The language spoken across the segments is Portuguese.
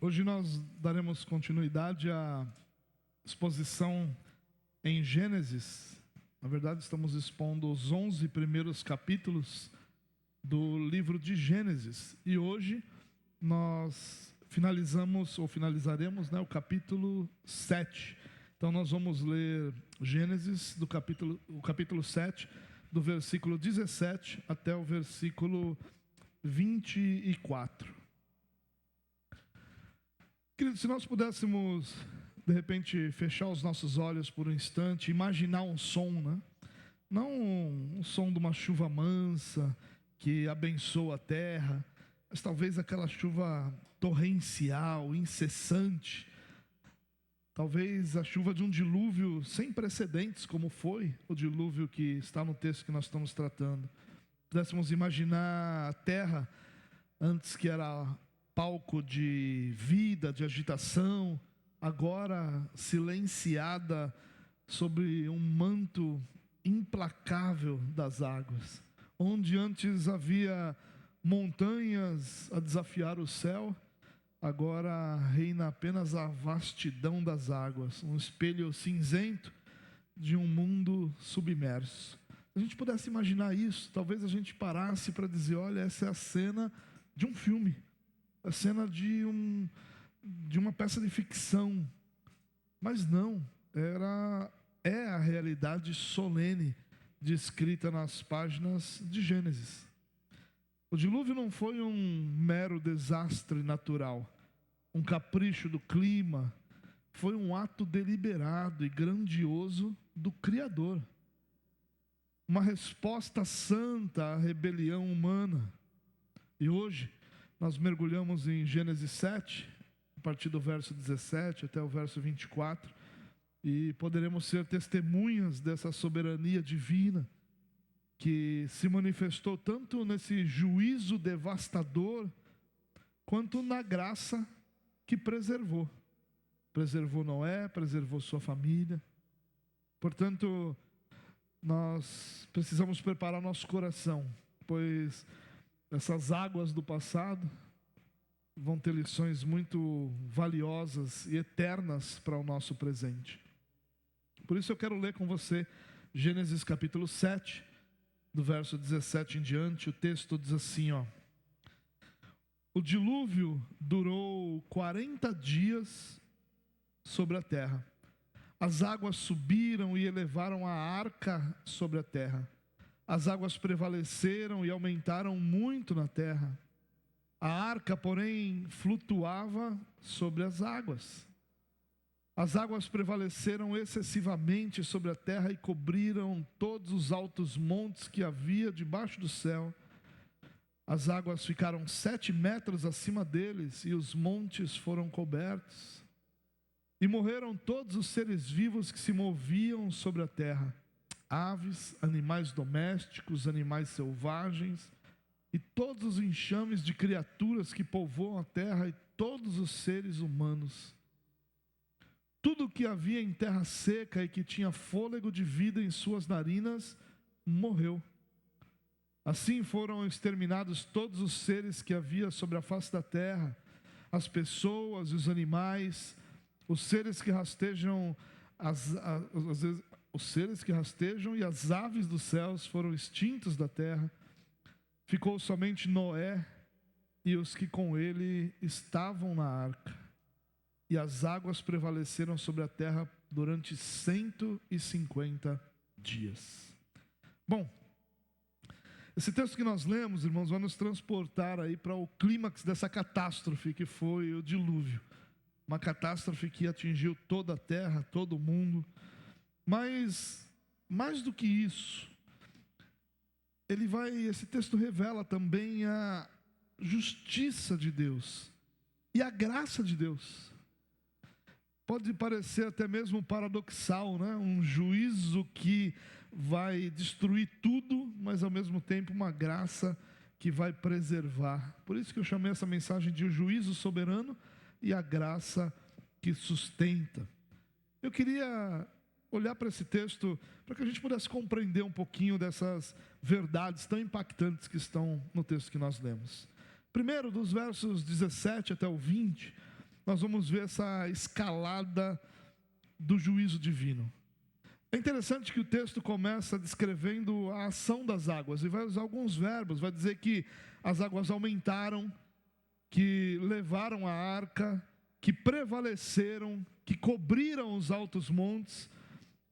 Hoje nós daremos continuidade à exposição em Gênesis. Na verdade, estamos expondo os 11 primeiros capítulos do livro de Gênesis. E hoje nós finalizaremos, o capítulo 7. Então nós vamos ler Gênesis, o capítulo 7, do versículo 17 até o versículo 24. Queridos, se nós pudéssemos, de repente, fechar os nossos olhos por um instante, imaginar um som, né? Não um som de uma chuva mansa, que abençoa a terra, mas talvez aquela chuva torrencial, incessante, talvez a chuva de um dilúvio sem precedentes, como foi o dilúvio que está no texto que nós estamos tratando. Pudéssemos imaginar a terra, antes que era palco de vida, de agitação, agora silenciada sobre um manto implacável das águas. Onde antes havia montanhas a desafiar o céu, agora reina apenas a vastidão das águas, um espelho cinzento de um mundo submerso. Se a gente pudesse imaginar isso, talvez a gente parasse para dizer: olha, essa é a cena de um filme, a cena de uma peça de ficção. Mas não, é a realidade solene descrita nas páginas de Gênesis. O dilúvio não foi um mero desastre natural, um capricho do clima, foi um ato deliberado e grandioso do Criador. Uma resposta santa à rebelião humana. E hoje nós mergulhamos em Gênesis 7, a partir do verso 17 até o verso 24, e poderemos ser testemunhas dessa soberania divina, que se manifestou tanto nesse juízo devastador, quanto na graça que preservou. Preservou Noé, preservou sua família. Portanto, nós precisamos preparar nosso coração, pois essas águas do passado vão ter lições muito valiosas e eternas para o nosso presente. Por isso eu quero ler com você Gênesis capítulo 7, do verso 17 em diante. O texto diz assim, O dilúvio durou 40 dias sobre a terra. As águas subiram e elevaram a arca sobre a terra. As águas prevaleceram e aumentaram muito na terra. A arca, porém, flutuava sobre as águas. As águas prevaleceram excessivamente sobre a terra e cobriram todos os altos montes que havia debaixo do céu. As águas ficaram 7 metros acima deles e os montes foram cobertos. E morreram todos os seres vivos que se moviam sobre a terra. Aves, animais domésticos, animais selvagens, e todos os enxames de criaturas que povoam a terra, e todos os seres humanos. Tudo o que havia em terra seca e que tinha fôlego de vida em suas narinas, morreu. Assim foram exterminados todos os seres que havia sobre a face da terra, as pessoas e os animais, os seres que rastejam, os seres que rastejam e as aves dos céus foram extintos da terra. Ficou somente Noé e os que com ele estavam na arca. E as águas prevaleceram sobre a terra durante 150 dias. Bom, esse texto que nós lemos, irmãos, vai nos transportar aí para o clímax dessa catástrofe que foi o dilúvio. Uma catástrofe que atingiu toda a terra, todo o mundo. Mas, mais do que isso, esse texto revela também a justiça de Deus e a graça de Deus. Pode parecer até mesmo paradoxal, né? Um juízo que vai destruir tudo, mas ao mesmo tempo uma graça que vai preservar. Por isso que eu chamei essa mensagem de o juízo soberano e a graça que sustenta. Eu queria olhar para esse texto para que a gente pudesse compreender um pouquinho dessas verdades tão impactantes que estão no texto que nós lemos. Primeiro, dos versos 17 até o 20, nós vamos ver essa escalada do juízo divino. É interessante que o texto começa descrevendo a ação das águas, e vai usar alguns verbos, vai dizer que as águas aumentaram, que levaram a arca, que prevaleceram, que cobriram os altos montes.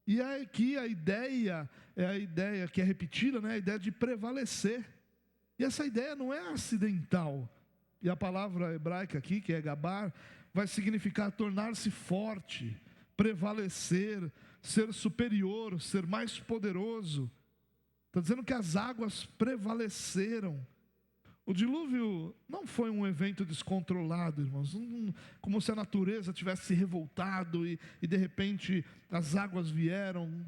E aqui a ideia é a ideia que é repetida, né? A ideia de prevalecer. E essa ideia não é acidental. E a palavra hebraica aqui, que é gabar, vai significar tornar-se forte, prevalecer, ser superior, ser mais poderoso. Está dizendo que as águas prevaleceram. O dilúvio não foi um evento descontrolado, irmãos, como se a natureza tivesse se revoltado e de repente as águas vieram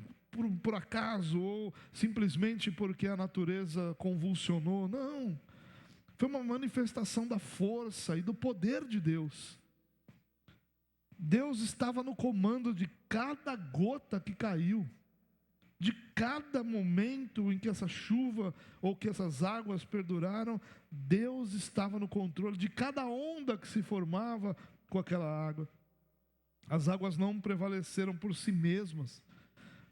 por acaso ou simplesmente porque a natureza convulsionou. Não, foi uma manifestação da força e do poder de Deus. Deus estava no comando de cada gota que caiu, de cada momento em que essa chuva ou que essas águas perduraram. Deus estava no controle de cada onda que se formava com aquela água. As águas não prevaleceram por si mesmas,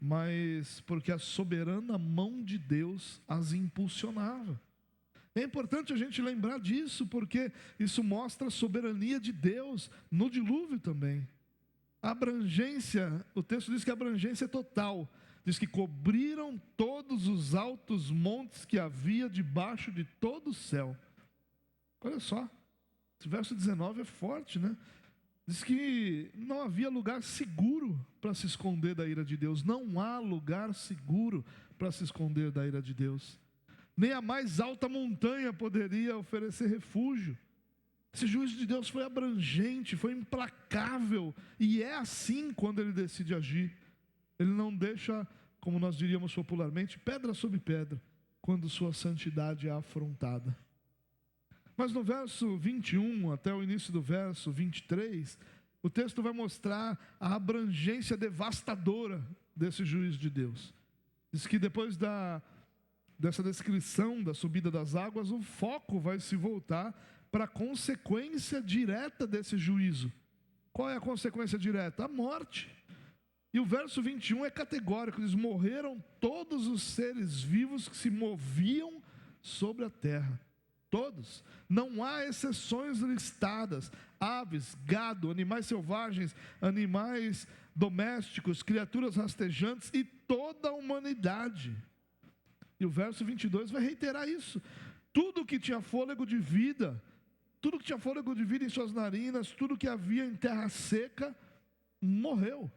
mas porque a soberana mão de Deus as impulsionava. É importante a gente lembrar disso, porque isso mostra a soberania de Deus no dilúvio também. A abrangência, o texto diz que a abrangência é total. Diz que cobriram todos os altos montes que havia debaixo de todo o céu. Olha só, esse verso 19 é forte, né? Diz que não havia lugar seguro para se esconder da ira de Deus. Não há lugar seguro para se esconder da ira de Deus. Nem a mais alta montanha poderia oferecer refúgio. Esse juízo de Deus foi abrangente, foi implacável. E é assim quando Ele decide agir. Ele não deixa, como nós diríamos popularmente, pedra sobre pedra, quando sua santidade é afrontada. Mas no verso 21 até o início do verso 23, o texto vai mostrar a abrangência devastadora desse juízo de Deus. Diz que depois dessa descrição da subida das águas, o foco vai se voltar para a consequência direta desse juízo. Qual é a consequência direta? A morte. E o verso 21 é categórico, diz: morreram todos os seres vivos que se moviam sobre a terra. Todos. Não há exceções listadas. Aves, gado, animais selvagens, animais domésticos, criaturas rastejantes e toda a humanidade. E o verso 22 vai reiterar isso. Tudo que tinha fôlego de vida, tudo que tinha fôlego de vida em suas narinas, tudo que havia em terra seca, morreu.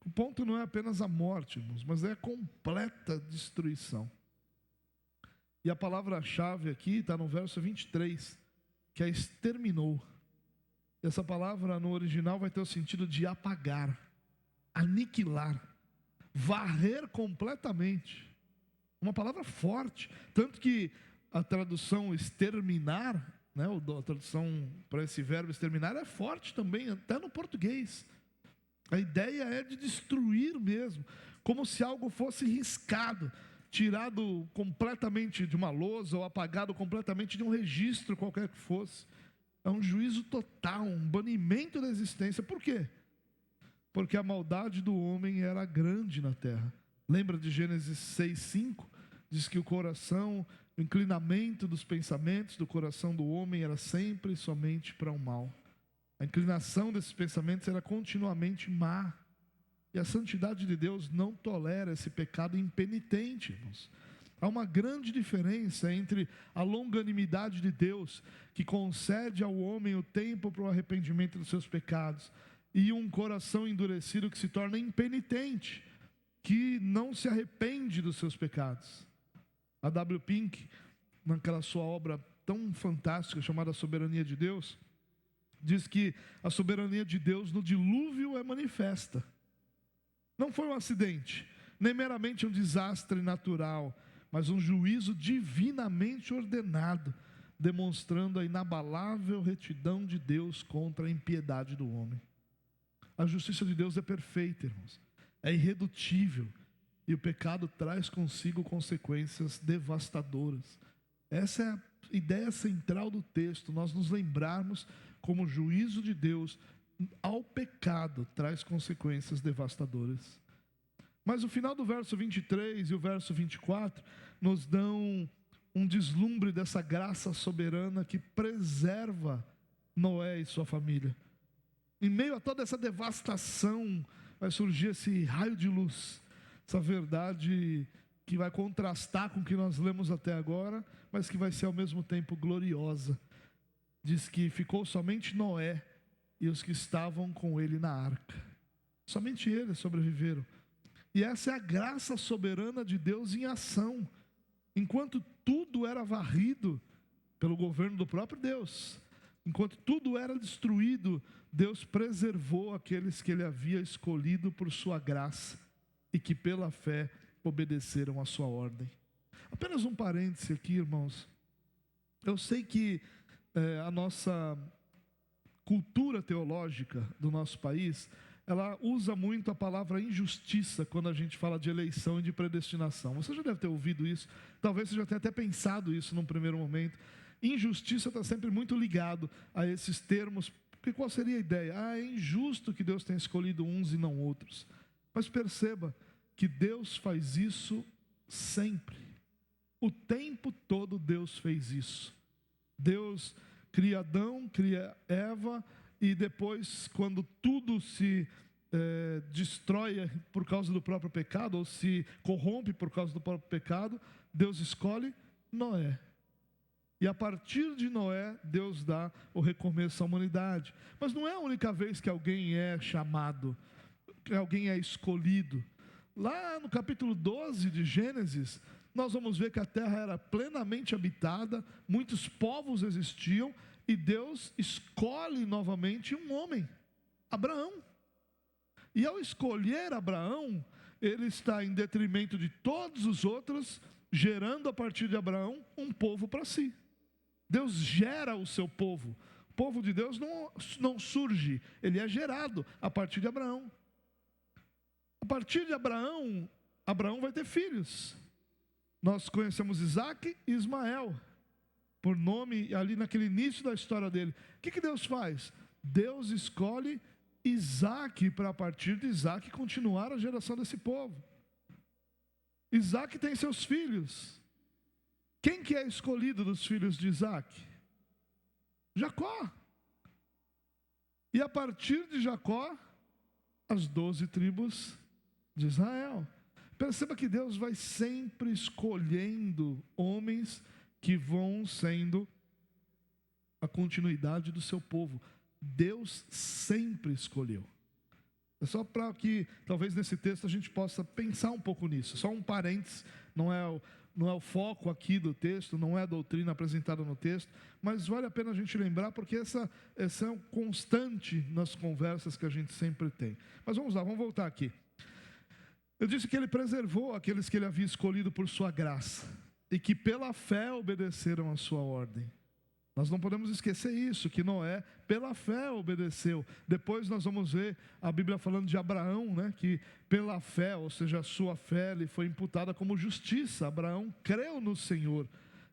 O ponto não é apenas a morte, irmãos, mas é a completa destruição. E a palavra-chave aqui está no verso 23, que é exterminou. Essa palavra no original vai ter o sentido de apagar, aniquilar, varrer completamente. Uma palavra forte, tanto que a tradução exterminar, né, a tradução para esse verbo exterminar é forte também, até no português. A ideia é de destruir mesmo, como se algo fosse riscado, tirado completamente de uma lousa ou apagado completamente de um registro qualquer que fosse. É um juízo total, um banimento da existência. Por quê? Porque a maldade do homem era grande na terra. Lembra de Gênesis 6:5? Diz que o coração, o inclinamento dos pensamentos do coração do homem era sempre e somente para o mal. A inclinação desses pensamentos era continuamente má. E a santidade de Deus não tolera esse pecado impenitente, irmãos. Há uma grande diferença entre a longanimidade de Deus, que concede ao homem o tempo para o arrependimento dos seus pecados, e um coração endurecido que se torna impenitente, que não se arrepende dos seus pecados. A W. Pink, naquela sua obra tão fantástica chamada Soberania de Deus, diz que a soberania de Deus no dilúvio é manifesta. Não foi um acidente, nem meramente um desastre natural, mas um juízo divinamente ordenado, demonstrando a inabalável retidão de Deus contra a impiedade do homem. A justiça de Deus é perfeita, irmãos, é irredutível, e o pecado traz consigo consequências devastadoras. Essa é a ideia central do texto, nós nos lembrarmos como o juízo de Deus ao pecado traz consequências devastadoras. Mas o final do verso 23 e o verso 24 nos dão um deslumbre dessa graça soberana que preserva Noé e sua família. Em meio a toda essa devastação, vai surgir esse raio de luz, essa verdade que vai contrastar com o que nós lemos até agora, mas que vai ser ao mesmo tempo gloriosa. Diz que ficou somente Noé e os que estavam com ele na arca. Somente eles sobreviveram. E essa é a graça soberana de Deus em ação. Enquanto tudo era varrido pelo governo do próprio Deus, enquanto tudo era destruído, Deus preservou aqueles que Ele havia escolhido por sua graça e que pela fé obedeceram a sua ordem. Apenas um parêntese aqui, irmãos. Eu sei que a nossa cultura teológica do nosso país, ela usa muito a palavra injustiça quando a gente fala de eleição e de predestinação. Você já deve ter ouvido isso, talvez você já tenha até pensado isso num primeiro momento. Injustiça está sempre muito ligado a esses termos, porque qual seria a ideia? É injusto que Deus tenha escolhido uns e não outros. Mas perceba que Deus faz isso sempre. O tempo todo Deus fez isso. Deus cria Adão, cria Eva, e depois, quando tudo se destrói por causa do próprio pecado, ou se corrompe por causa do próprio pecado, Deus escolhe Noé. E a partir de Noé, Deus dá o recomeço à humanidade. Mas não é a única vez que alguém é chamado, que alguém é escolhido. Lá no capítulo 12 de Gênesis, nós vamos ver que a terra era plenamente habitada, muitos povos existiam, e Deus escolhe novamente um homem, Abraão. E ao escolher Abraão, ele está em detrimento de todos os outros, gerando a partir de Abraão um povo para si. Deus gera o seu povo. O povo de Deus não surge, ele é gerado a partir de Abraão. A partir de Abraão, Abraão vai ter filhos. Nós conhecemos Isaac e Ismael, por nome ali naquele início da história dele. O que Deus faz? Deus escolhe Isaac para a partir de Isaac continuar a geração desse povo. Isaac tem seus filhos. Quem que é escolhido dos filhos de Isaac? Jacó. E a partir de Jacó, as 12 tribos de Israel. Perceba que Deus vai sempre escolhendo homens que vão sendo a continuidade do seu povo. Deus sempre escolheu. É só para que, talvez nesse texto, a gente possa pensar um pouco nisso. Só um parênteses, não é o foco aqui do texto, não é a doutrina apresentada no texto, mas vale a pena a gente lembrar, porque essa é um constante nas conversas que a gente sempre tem. Mas vamos lá, vamos voltar aqui. Eu disse que ele preservou aqueles que ele havia escolhido por sua graça, e que pela fé obedeceram a sua ordem. Nós não podemos esquecer isso, que Noé, pela fé, obedeceu. Depois nós vamos ver a Bíblia falando de Abraão, né, que pela fé, ou seja, a sua fé, lhe foi imputada como justiça. Abraão creu no Senhor.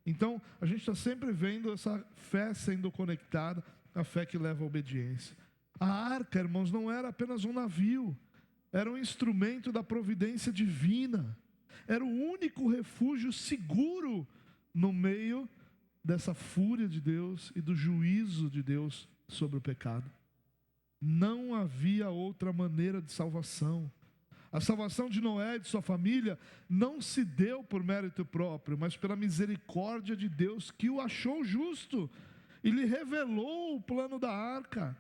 Então, a gente está sempre vendo essa fé sendo conectada, a fé que leva à obediência. A arca, irmãos, não era apenas um navio, era um instrumento da providência divina. Era o único refúgio seguro no meio dessa fúria de Deus e do juízo de Deus sobre o pecado. Não havia outra maneira de salvação. A salvação de Noé e de sua família não se deu por mérito próprio, mas pela misericórdia de Deus, que o achou justo e lhe revelou o plano da arca.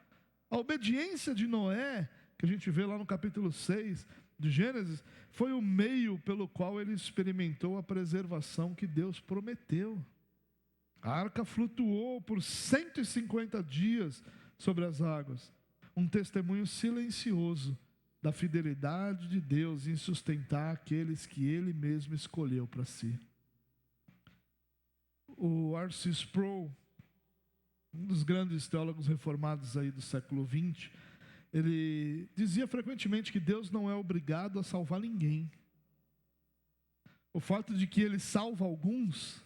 A obediência de Noé, que a gente vê lá no capítulo 6 de Gênesis, foi o meio pelo qual ele experimentou a preservação que Deus prometeu. A arca flutuou por 150 dias sobre as águas, um testemunho silencioso da fidelidade de Deus em sustentar aqueles que Ele mesmo escolheu para si. O R.C. Sproul, um dos grandes teólogos reformados aí do século XX, ele dizia frequentemente que Deus não é obrigado a salvar ninguém. O fato de que Ele salva alguns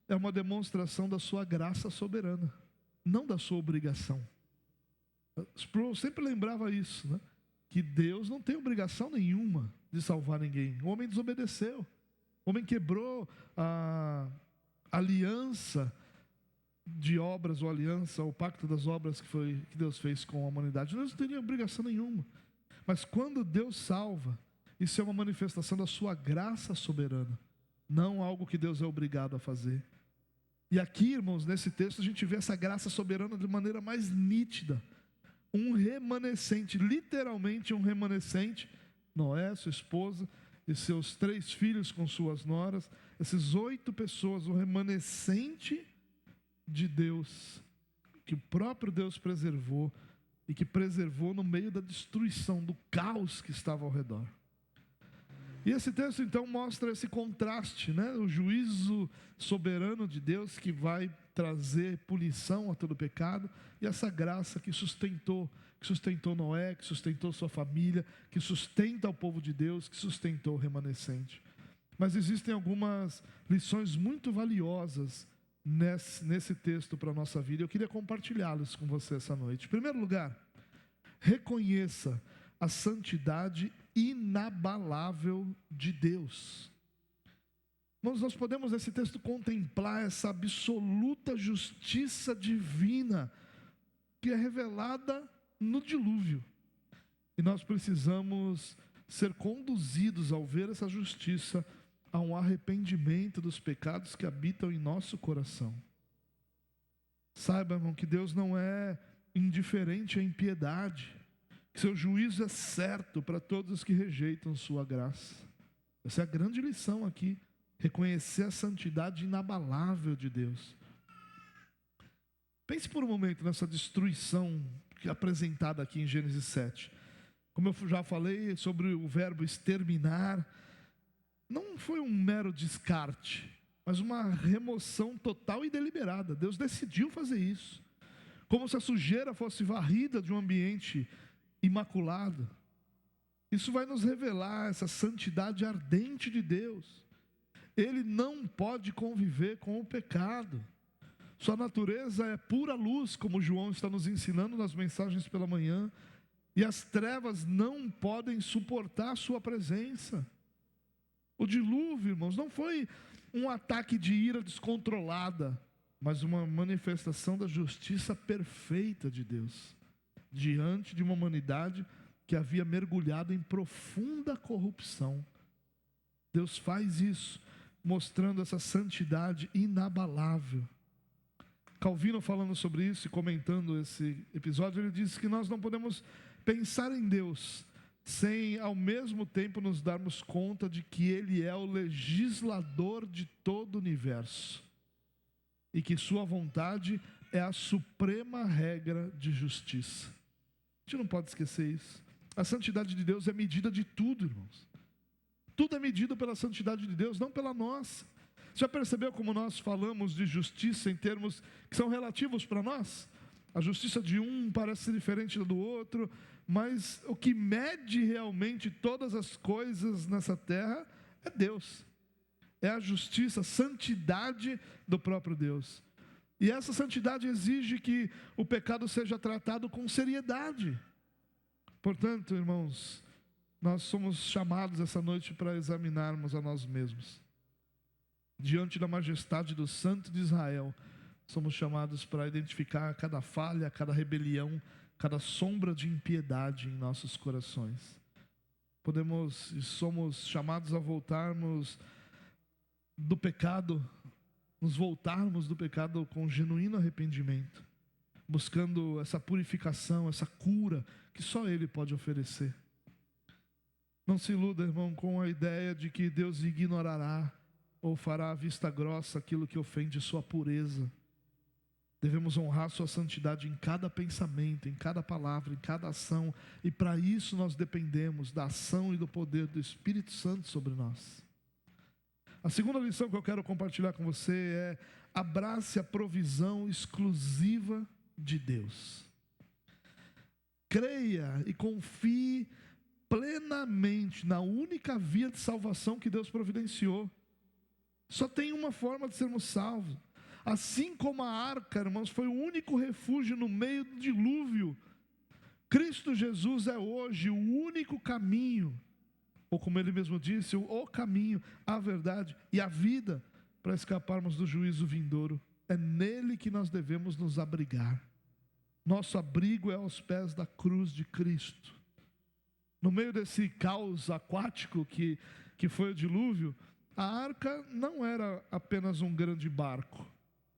é uma demonstração da sua graça soberana, não da sua obrigação. Sproul sempre lembrava isso, né? Que Deus não tem obrigação nenhuma de salvar ninguém. O homem desobedeceu. O homem quebrou a aliança de obras, ou aliança, o pacto das obras que Deus fez com a humanidade. Deus não teria obrigação nenhuma. Mas quando Deus salva, isso é uma manifestação da sua graça soberana, não algo que Deus é obrigado a fazer. E aqui, irmãos, nesse texto a gente vê essa graça soberana de maneira mais nítida. Um remanescente, literalmente um remanescente, Noé, sua esposa e seus 3 filhos com suas noras, esses 8 pessoas, o remanescente de Deus, que o próprio Deus preservou, e que preservou no meio da destruição, do caos que estava ao redor. E esse texto então mostra esse contraste, né? O juízo soberano de Deus que vai trazer punição a todo pecado, e essa graça que sustentou Noé, que sustentou sua família, que sustenta o povo de Deus, que sustentou o remanescente. Mas existem algumas lições muito valiosas nesse texto para a nossa vida. Eu queria compartilhá-los com você essa noite. Em primeiro lugar, reconheça a santidade inabalável de Deus. Nós podemos nesse texto contemplar essa absoluta justiça divina que é revelada no dilúvio. E nós precisamos ser conduzidos ao ver essa justiça a um arrependimento dos pecados que habitam em nosso coração. Saiba, irmão, que Deus não é indiferente à impiedade, que seu juízo é certo para todos os que rejeitam sua graça. Essa é a grande lição aqui, reconhecer a santidade inabalável de Deus. Pense por um momento nessa destruição que é apresentada aqui em Gênesis 7. Como eu já falei sobre o verbo exterminar, não foi um mero descarte, mas uma remoção total e deliberada. Deus decidiu fazer isso, como se a sujeira fosse varrida de um ambiente imaculado. Isso vai nos revelar essa santidade ardente de Deus. Ele não pode conviver com o pecado. Sua natureza é pura luz, como João está nos ensinando nas mensagens pela manhã, e as trevas não podem suportar a sua presença. O dilúvio, irmãos, não foi um ataque de ira descontrolada, mas uma manifestação da justiça perfeita de Deus, diante de uma humanidade que havia mergulhado em profunda corrupção. Deus faz isso, mostrando essa santidade inabalável. Calvino, falando sobre isso e comentando esse episódio, ele disse que nós não podemos pensar em Deus sem ao mesmo tempo nos darmos conta de que Ele é o legislador de todo o universo e que sua vontade é a suprema regra de justiça. A gente não pode esquecer isso. A santidade de Deus é medida de tudo, irmãos. Tudo é medido pela santidade de Deus, não pela nossa. Você já percebeu como nós falamos de justiça em termos que são relativos para nós? A justiça de um parece ser diferente da do outro, mas o que mede realmente todas as coisas nessa terra é Deus. É a justiça, a santidade do próprio Deus. E essa santidade exige que o pecado seja tratado com seriedade. Portanto, irmãos, nós somos chamados essa noite para examinarmos a nós mesmos. Diante da majestade do Santo de Israel, somos chamados para identificar cada falha, cada rebelião, cada sombra de impiedade em nossos corações. Podemos e somos chamados a voltarmos do pecado, nos voltarmos do pecado com genuíno arrependimento, buscando essa purificação, essa cura que só Ele pode oferecer. Não se iluda, irmão, com a ideia de que Deus ignorará ou fará à vista grossa aquilo que ofende sua pureza. Devemos honrar sua santidade em cada pensamento, em cada palavra, em cada ação, e para isso nós dependemos da ação e do poder do Espírito Santo sobre nós. A segunda lição que eu quero compartilhar com você é: abrace a provisão exclusiva de Deus. Creia e confie plenamente na única via de salvação que Deus providenciou. Só tem uma forma de sermos salvos. Assim como a arca, irmãos, foi o único refúgio no meio do dilúvio, Cristo Jesus é hoje o único caminho, ou como ele mesmo disse, o caminho, a verdade e a vida para escaparmos do juízo vindouro. É nele que nós devemos nos abrigar. Nosso abrigo é aos pés da cruz de Cristo. No meio desse caos aquático que foi o dilúvio, a arca não era apenas um grande barco,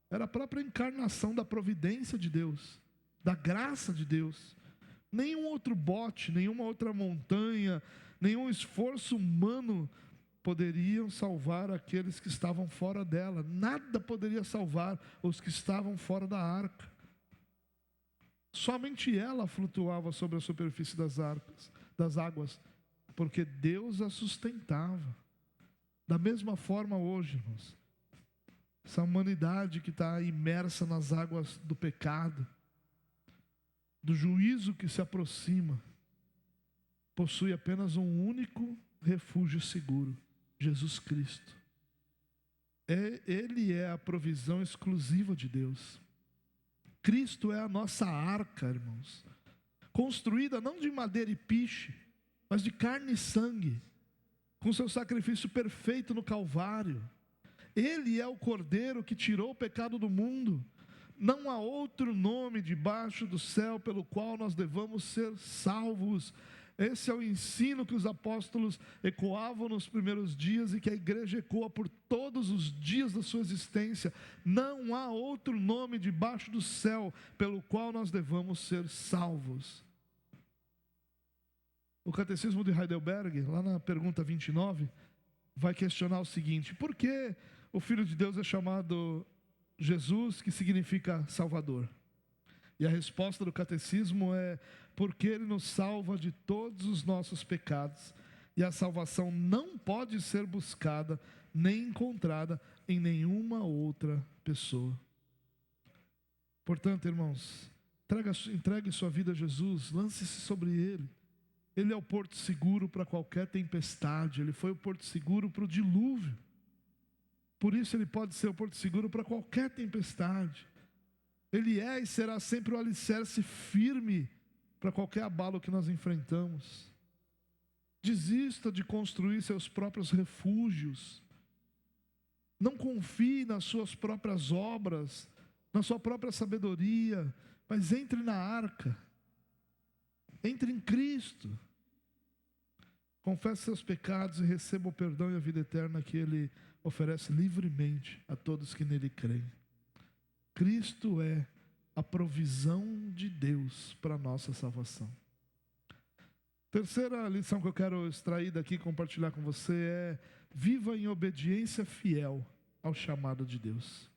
era a própria encarnação da providência de Deus, da graça de Deus. Nenhum outro bote, nenhuma outra montanha, nenhum esforço humano poderiam salvar aqueles que estavam fora dela. Nada poderia salvar os que estavam fora da arca. Somente ela flutuava sobre a superfície das águas, porque Deus a sustentava. Da mesma forma hoje, irmãos, essa humanidade que está imersa nas águas do pecado, do juízo que se aproxima, possui apenas um único refúgio seguro: Jesus Cristo. Ele é a provisão exclusiva de Deus. Cristo é a nossa arca, irmãos, construída não de madeira e piche, mas de carne e sangue, com seu sacrifício perfeito no Calvário. Ele é o Cordeiro que tirou o pecado do mundo. Não há outro nome debaixo do céu pelo qual nós devamos ser salvos. Esse é o ensino que os apóstolos ecoavam nos primeiros dias e que a igreja ecoa por todos os dias da sua existência. Não há outro nome debaixo do céu pelo qual nós devamos ser salvos. O Catecismo de Heidelberg, lá na pergunta 29, vai questionar o seguinte: por que o Filho de Deus é chamado Jesus, que significa Salvador? E a resposta do Catecismo é: porque Ele nos salva de todos os nossos pecados, e a salvação não pode ser buscada nem encontrada em nenhuma outra pessoa. Portanto, irmãos, entregue sua vida a Jesus, lance-se sobre Ele. Ele é o porto seguro para qualquer tempestade. Ele foi o porto seguro para o dilúvio. Por isso Ele pode ser o porto seguro para qualquer tempestade. Ele é e será sempre o alicerce firme para qualquer abalo que nós enfrentamos. Desista de construir seus próprios refúgios. Não confie nas suas próprias obras, na sua própria sabedoria, mas entre na arca. Entre em Cristo. Confesse seus pecados e receba o perdão e a vida eterna que Ele oferece livremente a todos que nele creem. Cristo é a provisão de Deus para a nossa salvação. Terceira lição que eu quero extrair daqui e compartilhar com você é: viva em obediência fiel ao chamado de Deus.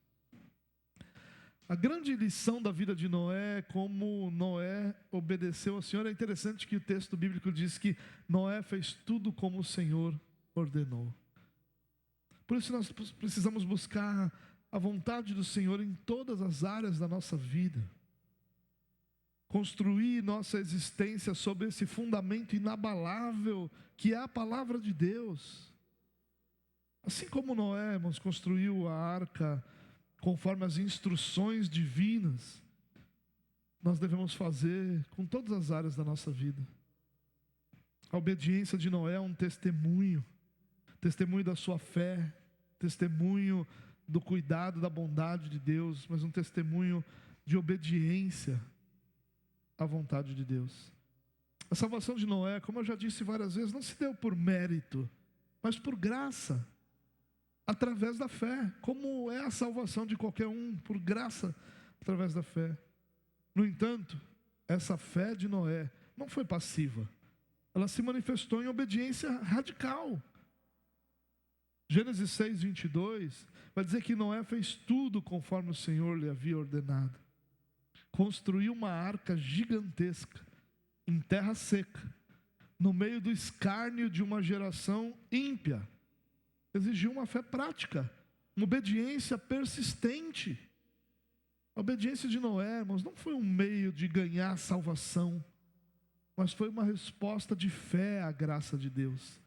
A grande lição da vida de Noé é como Noé obedeceu ao Senhor. É interessante que o texto bíblico diz que Noé fez tudo como o Senhor ordenou. Por isso nós precisamos buscar a vontade do Senhor em todas as áreas da nossa vida. Construir nossa existência sobre esse fundamento inabalável que é a palavra de Deus. Assim como Noé, irmãos, construiu a arca conforme as instruções divinas, nós devemos fazer com todas as áreas da nossa vida. A obediência de Noé é um testemunho da sua fé, testemunho do cuidado, da bondade de Deus, mas um testemunho de obediência à vontade de Deus. A salvação de Noé, como eu já disse várias vezes, não se deu por mérito, mas por graça, através da fé, como é a salvação de qualquer um, por graça, através da fé. No entanto, essa fé de Noé não foi passiva, ela se manifestou em obediência radical. Gênesis 6, 22, vai dizer que Noé fez tudo conforme o Senhor lhe havia ordenado. Construiu uma arca gigantesca, em terra seca, no meio do escárnio de uma geração ímpia. Exigiu uma fé prática, uma obediência persistente. A obediência de Noé, irmãos, não foi um meio de ganhar salvação, mas foi uma resposta de fé à graça de Deus.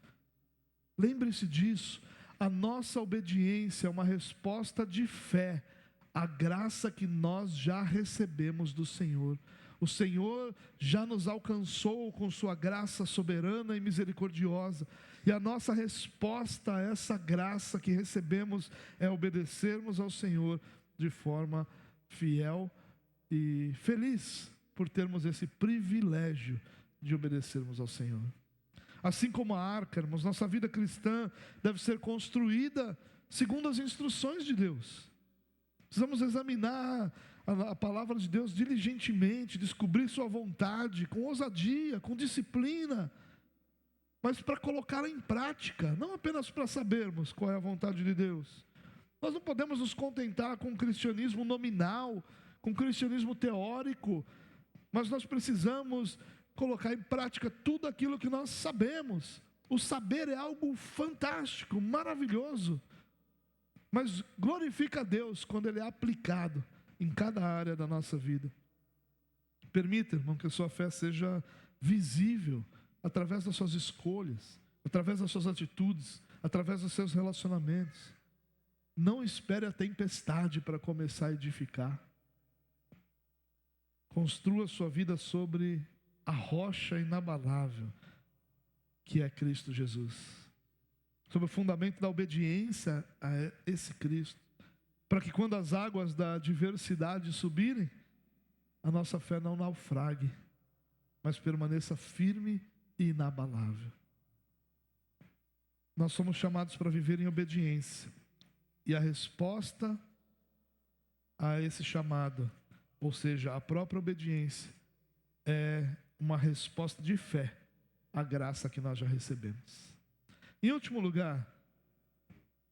Lembre-se disso, a nossa obediência é uma resposta de fé à graça que nós já recebemos do Senhor. O Senhor já nos alcançou com sua graça soberana e misericordiosa. E a nossa resposta a essa graça que recebemos é obedecermos ao Senhor de forma fiel e feliz por termos esse privilégio de obedecermos ao Senhor. Assim como a arca, irmãos, nossa vida cristã deve ser construída segundo as instruções de Deus. Precisamos examinar a palavra de Deus diligentemente, descobrir sua vontade, com ousadia, com disciplina, mas para colocá-la em prática, não apenas para sabermos qual é a vontade de Deus. Nós não podemos nos contentar com o cristianismo nominal, com o cristianismo teórico, mas nós precisamos colocar em prática tudo aquilo que nós sabemos. O saber é algo fantástico, maravilhoso, mas glorifica a Deus quando ele é aplicado em cada área da nossa vida. Permita, irmão, que a sua fé seja visível através das suas escolhas, através das suas atitudes, através dos seus relacionamentos. Não espere a tempestade para começar a edificar. Construa sua vida sobre a rocha inabalável, que é Cristo Jesus. Sobre o fundamento da obediência a esse Cristo. Para que quando as águas da adversidade subirem, a nossa fé não naufrague, mas permaneça firme e inabalável. Nós somos chamados para viver em obediência. E a resposta a esse chamado, ou seja, a própria obediência, é uma resposta de fé à graça que nós já recebemos. Em último lugar,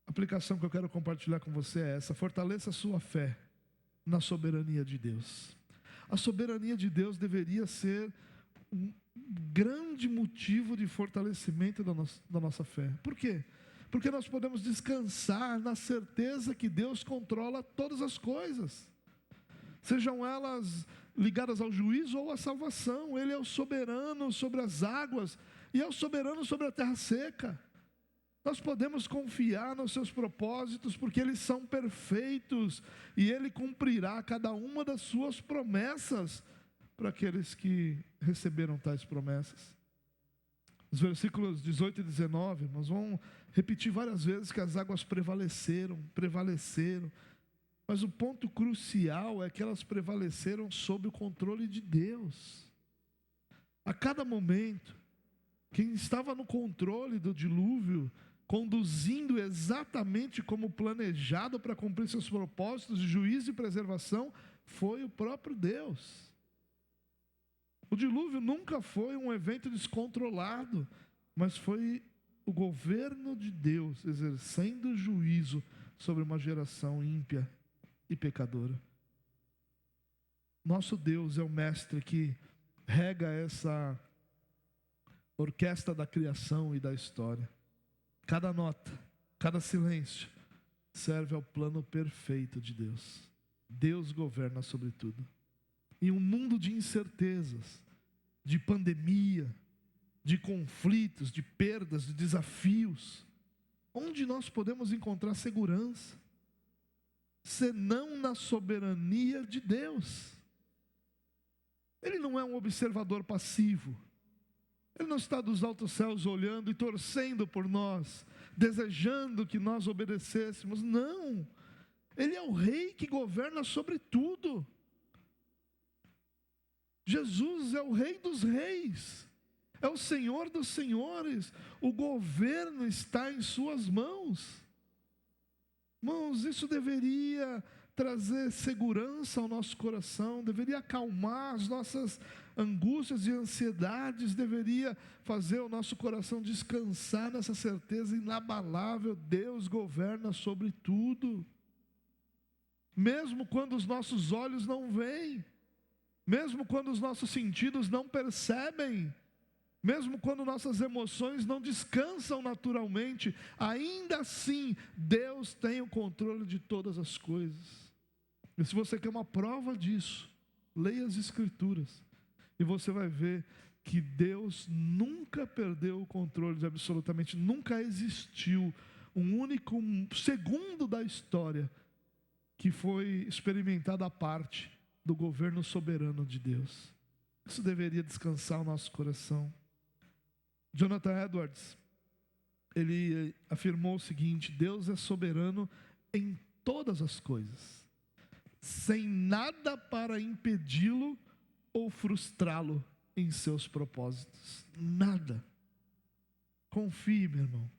a aplicação que eu quero compartilhar com você é essa: fortaleça a sua fé na soberania de Deus. A soberania de Deus deveria ser um grande motivo de fortalecimento da nossa fé. Por quê? Porque nós podemos descansar na certeza que Deus controla todas as coisas, sejam elas ligadas ao juízo ou à salvação. Ele é o soberano sobre as águas e é o soberano sobre a terra seca. Nós podemos confiar nos seus propósitos, porque eles são perfeitos e Ele cumprirá cada uma das suas promessas para aqueles que receberam tais promessas. Os versículos 18 e 19, nós vamos repetir várias vezes que as águas prevaleceram, mas o ponto crucial é que elas prevaleceram sob o controle de Deus. A cada momento, quem estava no controle do dilúvio, conduzindo exatamente como planejado para cumprir seus propósitos de juízo e preservação, foi o próprio Deus. O dilúvio nunca foi um evento descontrolado, mas foi o governo de Deus exercendo juízo sobre uma geração ímpia e pecadora. Nosso Deus é o mestre que rega essa orquestra da criação e da história. Cada nota, cada silêncio serve ao plano perfeito de Deus. Deus governa sobre tudo. Em um mundo de incertezas, de pandemia, de conflitos, de perdas, de desafios, onde nós podemos encontrar segurança, senão na soberania de Deus? Ele não é um observador passivo. Ele não está dos altos céus olhando e torcendo por nós, desejando que nós obedecêssemos. Não. Ele é o rei que governa sobre tudo. Jesus é o rei dos reis, é o Senhor dos senhores. O governo está em suas mãos. Irmãos, isso deveria trazer segurança ao nosso coração, deveria acalmar as nossas angústias e ansiedades, deveria fazer o nosso coração descansar nessa certeza inabalável: Deus governa sobre tudo. Mesmo quando os nossos olhos não veem, mesmo quando os nossos sentidos não percebem, mesmo quando nossas emoções não descansam naturalmente, ainda assim Deus tem o controle de todas as coisas. E se você quer uma prova disso, leia as Escrituras e você vai ver que Deus nunca perdeu o controle de absolutamente, nunca existiu um único segundo da história que foi experimentado à parte do governo soberano de Deus. Isso deveria descansar o nosso coração. Jonathan Edwards, ele afirmou o seguinte: Deus é soberano em todas as coisas, sem nada para impedi-lo ou frustrá-lo em seus propósitos. Nada. Confie, meu irmão.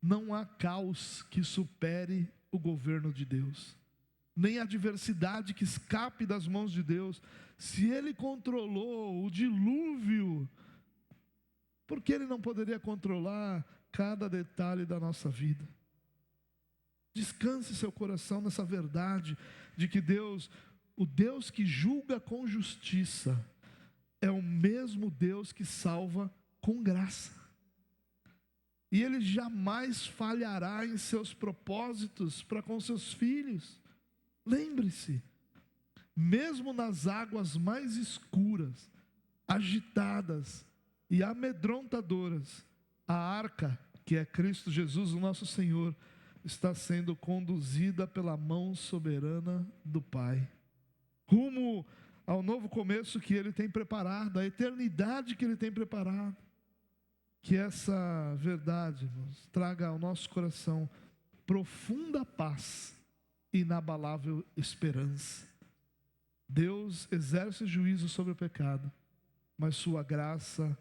Não há caos que supere o governo de Deus, nem adversidade que escape das mãos de Deus. Se Ele controlou o dilúvio, por que Ele não poderia controlar cada detalhe da nossa vida? Descanse seu coração nessa verdade de que Deus, o Deus que julga com justiça, é o mesmo Deus que salva com graça. E Ele jamais falhará em seus propósitos para com seus filhos. Lembre-se, mesmo nas águas mais escuras, agitadas e amedrontadoras, a arca, que é Cristo Jesus, o nosso Senhor, está sendo conduzida pela mão soberana do Pai, rumo ao novo começo que Ele tem preparado, a eternidade que Ele tem preparado. Que essa verdade, irmãos, traga ao nosso coração profunda paz e inabalável esperança. Deus exerce juízo sobre o pecado, mas sua graça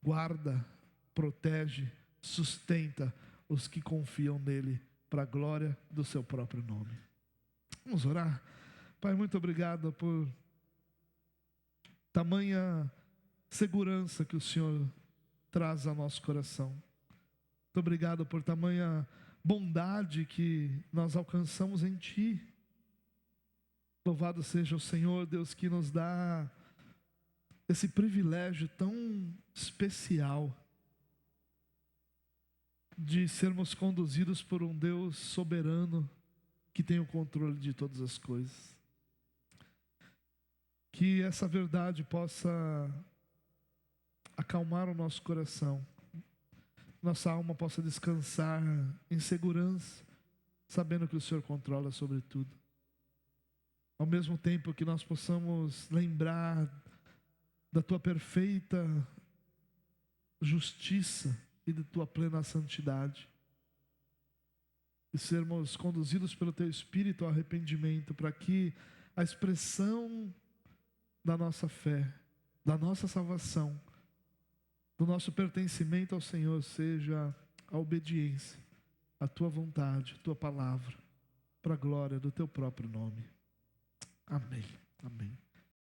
guarda, protege, sustenta os que confiam nele, para a glória do seu próprio nome. Vamos orar. Pai, muito obrigado por tamanha segurança que o Senhor traz ao nosso coração. Muito obrigado por tamanha bondade que nós alcançamos em Ti. Louvado seja o Senhor, Deus, que nos dá esse privilégio tão especial de sermos conduzidos por um Deus soberano que tem o controle de todas as coisas. Que essa verdade possa acalmar o nosso coração, nossa alma possa descansar em segurança, sabendo que o Senhor controla sobre tudo. Ao mesmo tempo que nós possamos lembrar da Tua perfeita justiça e de Tua plena santidade, e sermos conduzidos pelo Teu Espírito ao arrependimento, para que a expressão da nossa fé, da nossa salvação, do nosso pertencimento ao Senhor seja a obediência, a Tua vontade, a Tua palavra, para a glória do Teu próprio nome. Amém.